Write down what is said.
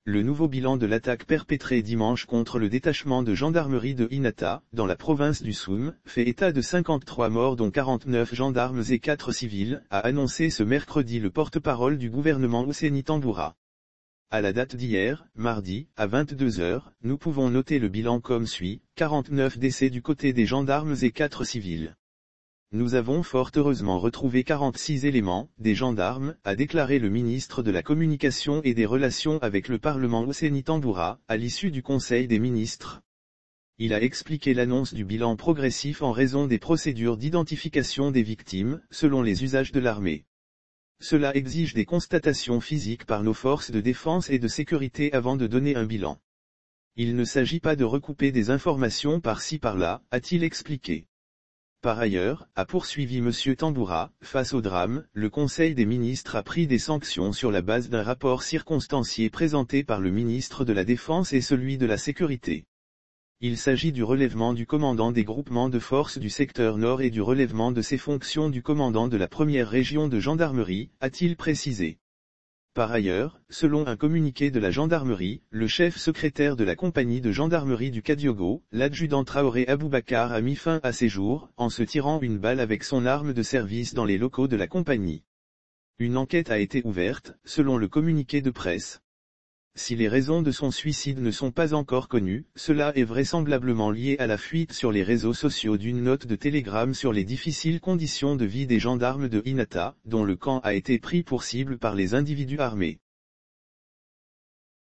Le nouveau bilan de l'attaque perpétrée dimanche contre le détachement de gendarmerie de Hinata, dans la province du Soum, fait état de 53 morts dont 49 gendarmes et 4 civils, a annoncé ce mercredi le porte-parole du gouvernement Hosseini Tamboura. À la date d'hier, mardi, à 22 heures, nous pouvons noter le bilan comme suit, 49 décès du côté des gendarmes et 4 civils. Nous avons fort heureusement retrouvé 46 éléments, des gendarmes, a déclaré le ministre de la Communication et des Relations avec le Parlement Hosseini Tamboura, à l'issue du Conseil des ministres. Il a expliqué l'annonce du bilan progressif en raison des procédures d'identification des victimes, selon les usages de l'armée. Cela exige des constatations physiques par nos forces de défense et de sécurité avant de donner un bilan. Il ne s'agit pas de recouper des informations par-ci par-là, a-t-il expliqué. Par ailleurs, a poursuivi M. Tamboura, face au drame, le Conseil des ministres a pris des sanctions sur la base d'un rapport circonstancié présenté par le ministre de la Défense et celui de la Sécurité. Il s'agit du relèvement du commandant des groupements de forces du secteur nord et du relèvement de ses fonctions du commandant de la première région de gendarmerie, a-t-il précisé. Par ailleurs, selon un communiqué de la gendarmerie, le chef secrétaire de la compagnie de gendarmerie du Kadiogo, l'adjudant Traoré Aboubakar a mis fin à ses jours, en se tirant une balle avec son arme de service dans les locaux de la compagnie. Une enquête a été ouverte, selon le communiqué de presse. Si les raisons de son suicide ne sont pas encore connues, cela est vraisemblablement lié à la fuite sur les réseaux sociaux d'une note de télégramme sur les difficiles conditions de vie des gendarmes de Hinata, dont le camp a été pris pour cible par les individus armés.